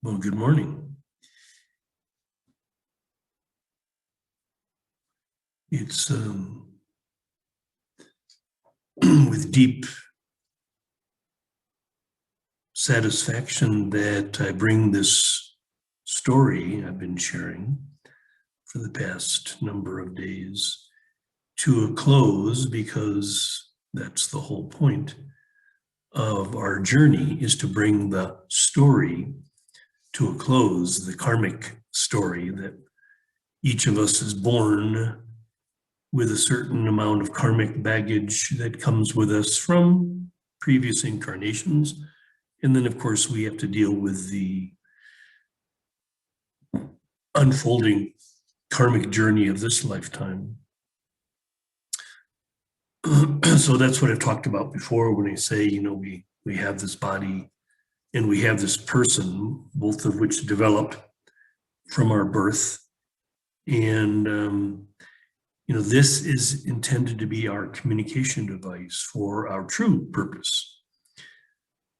Well, good morning. It's with deep satisfaction that I bring this story I've been sharing for the past number of days to a close, because that's the whole point of our journey, is to bring the story to a close, the karmic story that each of us is born with a certain amount of karmic baggage that comes with us from previous incarnations. And then, of course, we have to deal with the unfolding karmic journey of this lifetime. So that's what I've talked about before when I say, we have this body and we have this person, both of which developed from our birth. And, this is intended to be our communication device for our true purpose,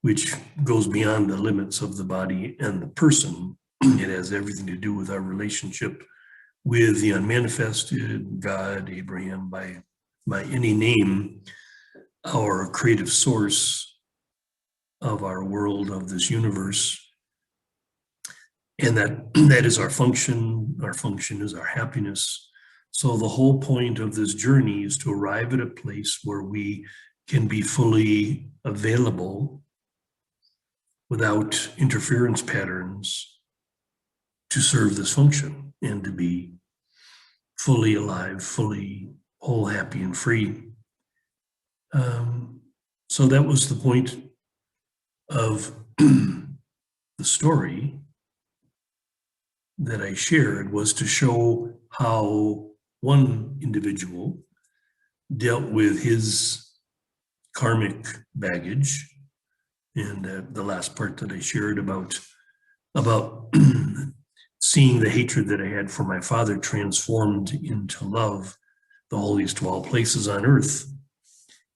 which goes beyond the limits of the body and the person. It has everything to do with our relationship with the unmanifested, God, Abraham, by any name, our creative source of our world, of this universe. And that is our function. Our function is our happiness. So the whole point of this journey is to arrive at a place where we can be fully available without interference patterns to serve this function and to be fully alive, fully whole, happy, and free. So that was the point of the story that I shared, was to show how one individual dealt with his karmic baggage. And the last part that I shared about seeing the hatred that I had for my father transformed into love, the holiest of all places on earth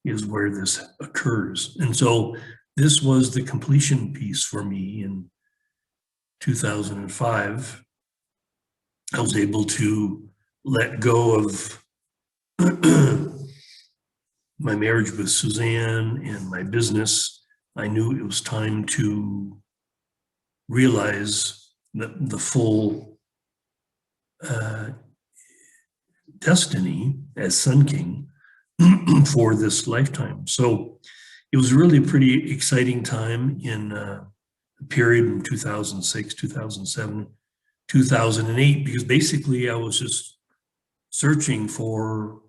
is where this occurs. And so this was the completion piece for me in 2005. I was able to let go of my marriage with Suzanne and my business. I knew it was time to realize the full destiny as Sun King for this lifetime. So it was really a pretty exciting time in the period in 2006, 2007, 2008, because basically I was just searching for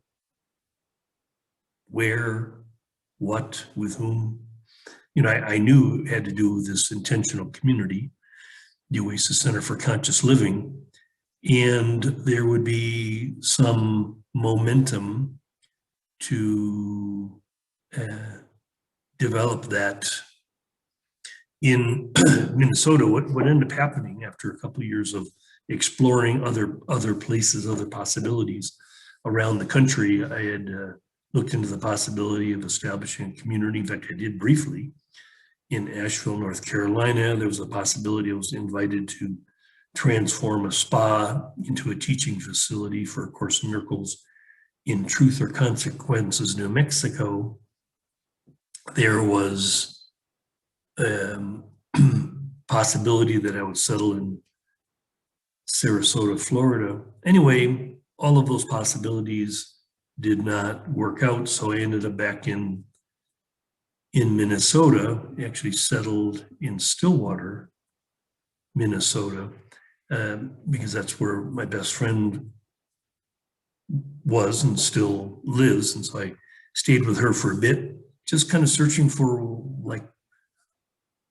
where, what, with whom. I knew it had to do with this intentional community, the OASIS Center for Conscious Living, and there would be some momentum to develop that in Minnesota. What ended up happening after a couple of years of exploring other places, other possibilities around the country, I had looked into the possibility of establishing a community. In fact, I did briefly in Asheville, North Carolina. There was a possibility I was invited to transform a spa into a teaching facility for A Course in Miracles in Truth or Consequences, New Mexico. There was possibility that I would settle in Sarasota, Florida. Anyway, all of those possibilities did not work out, so I ended up back in Minnesota, actually settled in Stillwater, Minnesota, because that's where my best friend was and still lives. And so I stayed with her for a bit, just kind of searching for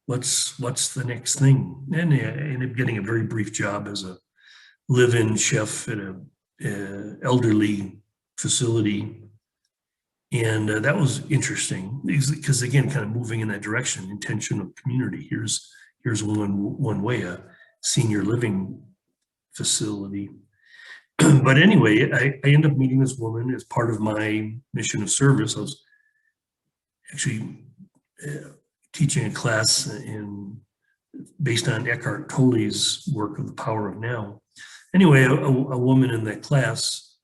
what's the next thing. And I ended up getting a very brief job as a live-in chef at a elderly facility. And that was interesting because, again, kind of moving in that direction, intentional community. Here's one way, a senior living facility. But anyway, I ended up meeting this woman as part of my mission of service. I was actually teaching a class in based on Eckhart Tolle's work of The Power of Now. Anyway, a woman in that class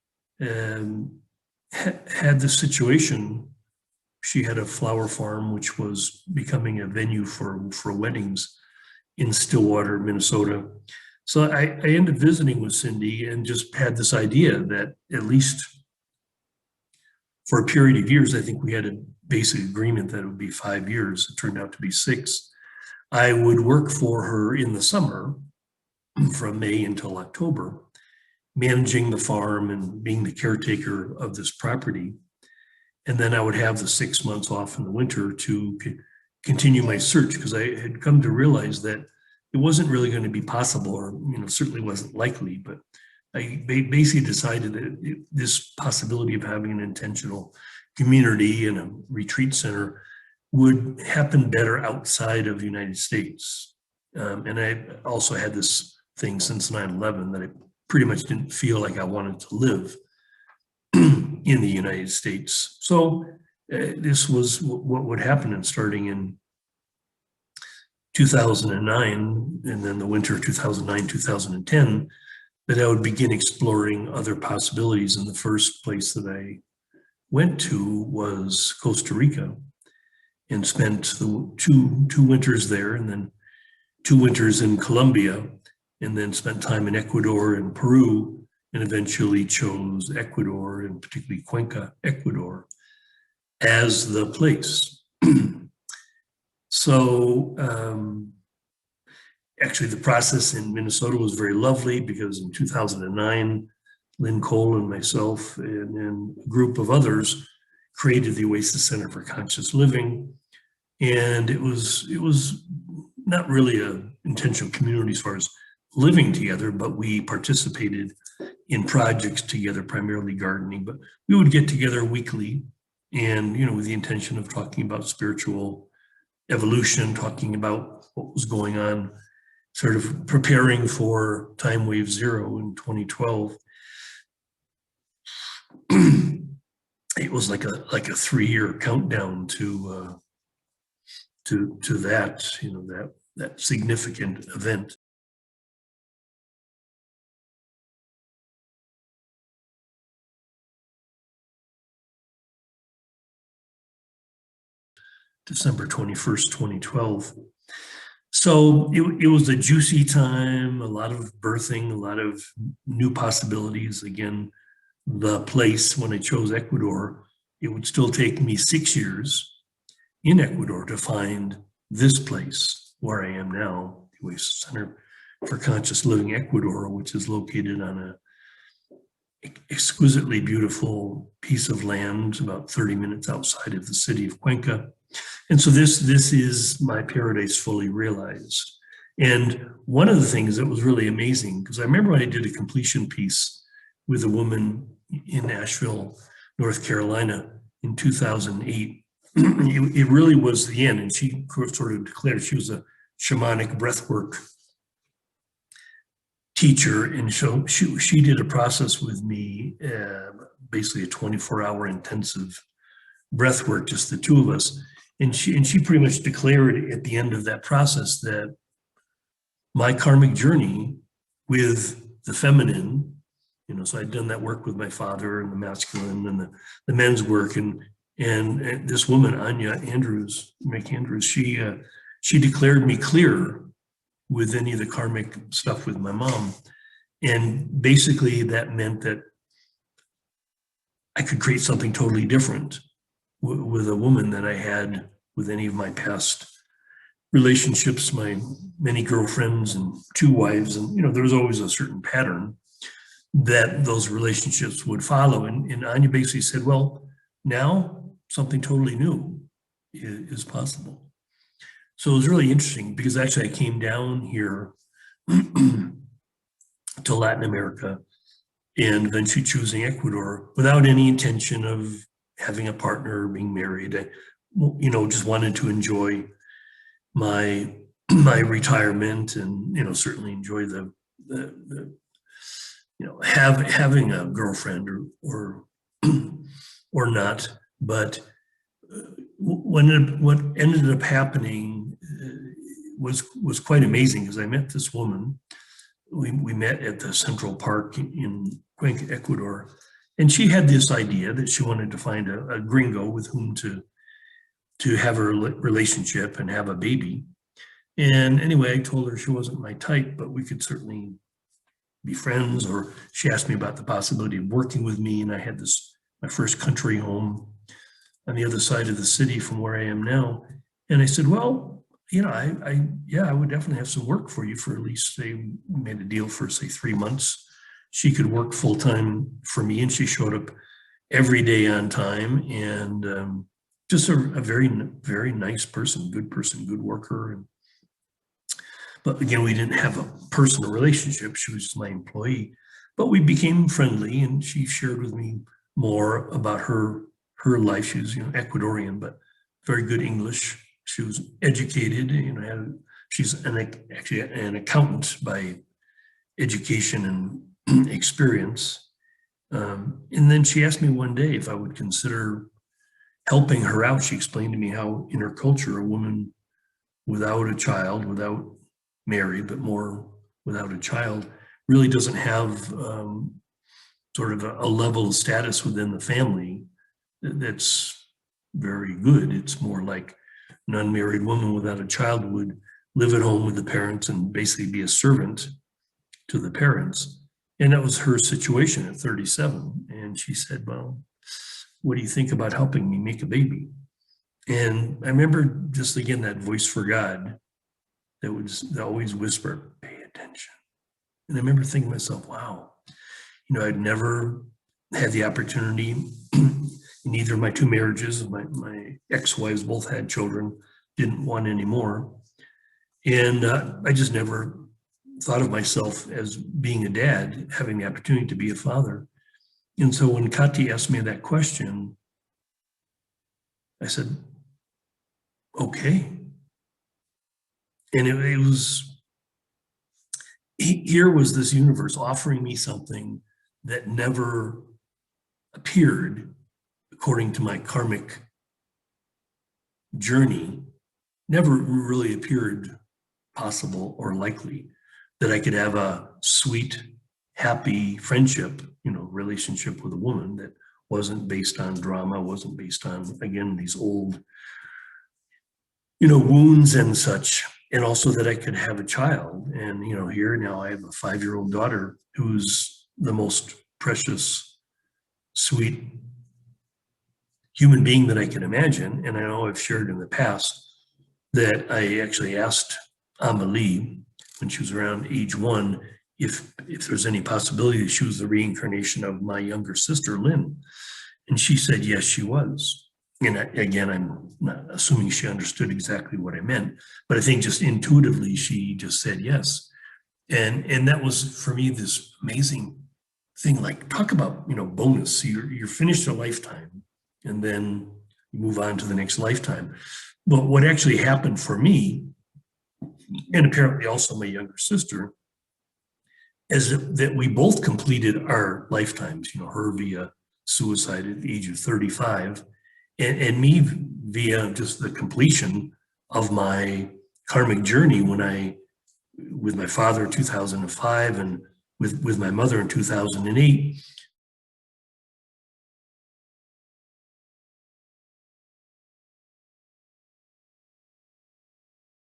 had this situation. She had a flower farm, which was becoming a venue for weddings in Stillwater, Minnesota. So I ended up visiting with Cindy and just had this idea that at least for a period of years, I think we had a basic agreement that it would be 5 years. It turned out to be 6. I would work for her in the summer from May until October, managing the farm and being the caretaker of this property. And then I would have the 6 months off in the winter to continue my search, because I had come to realize that it wasn't really going to be possible, or certainly wasn't likely. But I basically decided that this possibility of having an intentional community and a retreat center would happen better outside of the United States. And I also had this thing since 9/11 that I pretty much didn't feel like I wanted to live in the United States. So this was what would happen. And starting in 2009, and then the winter of 2009, 2010, that I would begin exploring other possibilities. And the first place that I went to was Costa Rica, and spent the two winters there, and then 2 winters in Colombia, and then spent time in Ecuador and Peru, and eventually chose Ecuador, and particularly Cuenca, Ecuador, as the place. So actually the process in Minnesota was very lovely, because in 2009, Lynn Cole and myself and a group of others created the OASIS Center for Conscious Living. And it was not really an intentional community as far as living together, but we participated in projects together, primarily gardening. But we would get together weekly, and with the intention of talking about spiritual evolution, talking about what was going on, sort of preparing for time wave 0 in 2012. It was like a 3-year countdown to that, that significant event. December 21st, 2012. So it was a juicy time, a lot of birthing, a lot of new possibilities. Again, the place, when I chose Ecuador, it would still take me 6 years in Ecuador to find this place where I am now, the OASIS Center for Conscious Living Ecuador, which is located on a exquisitely beautiful piece of land about 30 minutes outside of the city of Cuenca. And so this is my paradise fully realized. And one of the things that was really amazing, because I remember when I did a completion piece with a woman in Asheville, North Carolina in 2008, it really was the end. And she sort of declared she was a shamanic breathwork teacher. And so she did a process with me, basically a 24-hour intensive breathwork, just the two of us. And she pretty much declared at the end of that process that my karmic journey with the feminine, so I'd done that work with my father and the masculine and the men's work, and this woman, Anya Andrews, she declared me clear with any of the karmic stuff with my mom. And basically that meant that I could create something totally different with a woman than I had with any of my past relationships, my many girlfriends and 2 wives. And, there was always a certain pattern that those relationships would follow. And Anya basically said, well, now something totally new is possible. So it was really interesting, because actually I came down here to Latin America and eventually choosing Ecuador without any intention of having a partner or being married. I, just wanted to enjoy my retirement, and certainly enjoy the having a girlfriend or not. But what ended up happening was quite amazing because I met this woman. We met at the Central Park in Cuenca, Ecuador, and she had this idea that she wanted to find a gringo with whom to have a relationship and have a baby. And anyway, I told her she wasn't my type, but we could certainly be friends. Or she asked me about the possibility of working with me, and I had my first country home on the other side of the city from where I am now. And I said, well, I would definitely have some work for you for at least, say, we made a deal for, say, 3 months. She could work full time for me, and she showed up every day on time, and just a very, very nice person, good worker. But again, we didn't have a personal relationship. She was just my employee, but we became friendly, and she shared with me more about her life. She was, Ecuadorian, but very good English. She was educated, she's actually an accountant by education and experience. And then she asked me one day if I would consider helping her out. She explained to me how in her culture, a woman without a child, without married, but more without a child, really doesn't have sort of a level of status within the family that's very good. It's more like an unmarried woman without a child would live at home with the parents and basically be a servant to the parents. And that was her situation at 37. And she said, well, what do you think about helping me make a baby? And I remember just again, that voice for God that always whispered, pay attention. And I remember thinking to myself, wow, I'd never had the opportunity in either of my 2 marriages. My ex-wives both had children, didn't want any more. And I just never thought of myself as being a dad, having the opportunity to be a father. And so when Kati asked me that question, I said, okay. And it was, here was this universe offering me something that never appeared according to my karmic journey, never really appeared possible or likely that I could have a sweet, happy friendship, relationship with a woman that wasn't based on drama, wasn't based on, again, these old, wounds and such. And also that I could have a child. And, here now I have a 5-year-old daughter who's the most precious, sweet human being that I can imagine. And I know I've shared in the past that I actually asked Amelie when she was around age 1 if there's any possibility that she was the reincarnation of my younger sister, Lynn. And she said, yes, she was. And again, I'm not assuming she understood exactly what I meant, but I think just intuitively, she just said yes. And that was for me this amazing thing. Like, talk about, bonus. You're finished a lifetime, and then you move on to the next lifetime. But what actually happened for me, and apparently also my younger sister, is that we both completed our lifetimes. Her via suicide at the age of 35. And me via just the completion of my karmic journey with my father in 2005 and with my mother in 2008,